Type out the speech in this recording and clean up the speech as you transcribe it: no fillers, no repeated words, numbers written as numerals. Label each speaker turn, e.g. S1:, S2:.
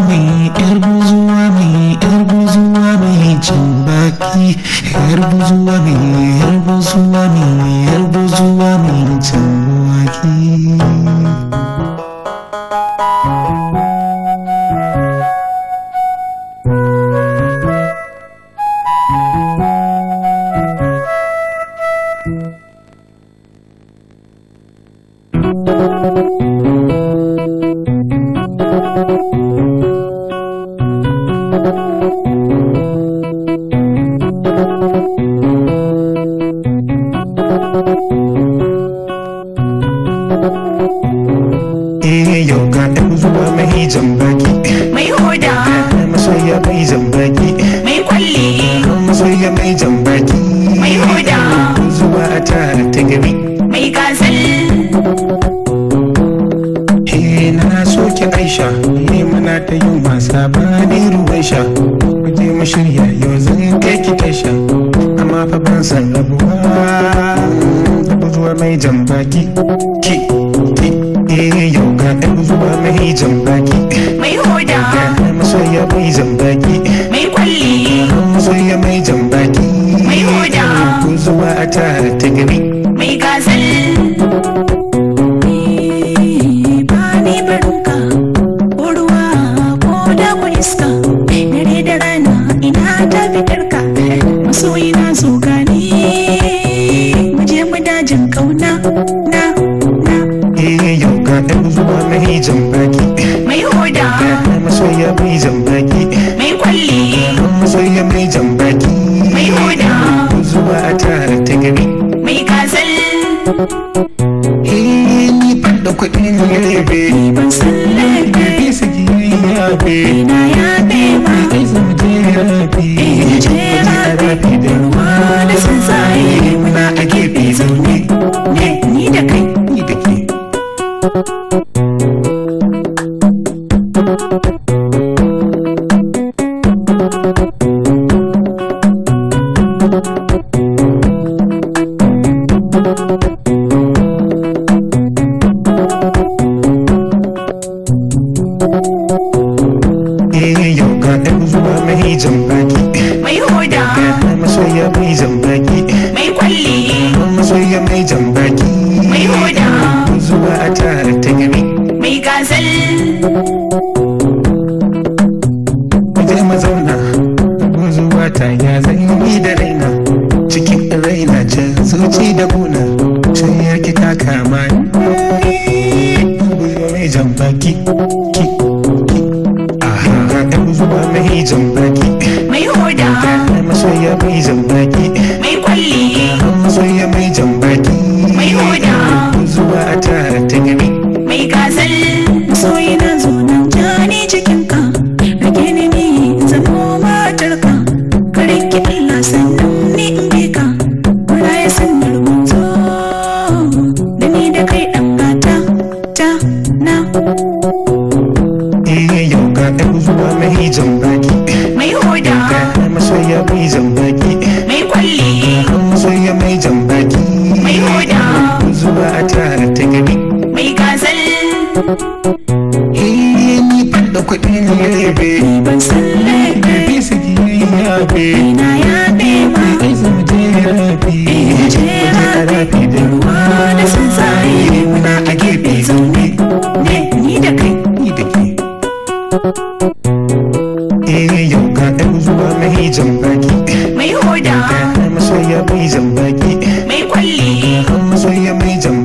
S1: mai yar buzuwa mai yar buzuwa mai jan baki yar buzuwa mai yar buzuwa mai yar buzuwa mai jan baki.
S2: Yau ga ɗan zuwa mai jan baki
S3: mai hoda
S2: masoya mai jan baki
S3: mai kwalli
S2: masoya mai jan baki
S3: mai hoda
S2: zuwa a tare ta gari
S3: mai gasal
S2: na soke Aisha muna ta yin wasa ba ni ruwan sha je mu shirya yau zan kai ki tasha amma fa ban san rabuwa zuwa mai jan baki ki yau ga ɗan zuwa mai jan baki
S3: mai hoda
S2: masoya mai jan baki
S3: mai kwalli
S2: masoya mai jan baki
S3: mai hoda
S2: zuwa a tare ta gari
S3: mai gasal ba ni barinka ko ruwa ko da ku iska dare da rana ina ta fitarka masoyina zo gani mu je mu dajin kauna na
S2: yau ga ɗan zuwa mai jan baki
S3: mai hoda
S2: masoya mai jan baki
S3: mai kwalli
S2: masoya mai jan baki
S3: mai hoda
S2: zuwa a tare ta gari
S3: mai gasal
S2: ni ban da kuɗin yabe
S3: ban san laifi
S2: bisa gini yabe
S3: ina yabe ma
S2: kai zama je rafi
S3: je rafi
S2: da ruwa
S3: da tsuntsaye
S2: muna a gefe zaune
S3: ne ni da kai
S2: ni da ke yau ga ɗan zuwa mai jan baki
S3: mai hoda
S2: masoya mai jan baki
S3: mai kwalli
S2: masoya mai jan baki
S3: mai hoda
S2: zuwa a tare ta gari
S3: mai gasal
S2: waje mazauna zuwa ta ya zan yi da raina cikin raina can zuci da kuna sai ya ki ta kama ni zuwa mai jan baki ki aha ga ɗan zuwa mai jan baki
S3: mai hoda
S2: masoya mai jan baki
S3: mai kwalli
S2: masoya mai jan baki
S3: mai hoda
S2: zuwa a tare ta gari
S3: mai gasal masoyina zo nan jani cikinka rage ni ni zamo matarka ka rike Allah sannan ni in bi ka mura ya sannar manzo da ni da kai ɗan gata ta na
S2: yau ga ɗan zuwa mai jan baki
S3: mai hoda
S2: masoya mai jan baki
S3: mai kwalli
S2: masoya mai jan baki
S3: mai hoda
S2: zuwa a tare ta gari
S3: mai gasal
S2: ni ban da kuɗin yabe
S3: ban san laifi
S2: bisa gini yabe
S3: ina yabe ma
S2: kai zama je rafi
S3: je rafi
S2: da ruwa
S3: da tsuntsaye
S2: muna a gefe zaune
S3: ne ni da kai
S2: ni da ke yau ga ɗan zuwa mai jan baki
S3: mai hoda
S2: masoya mai jan baki
S3: mai kwalli
S2: masoya mai jan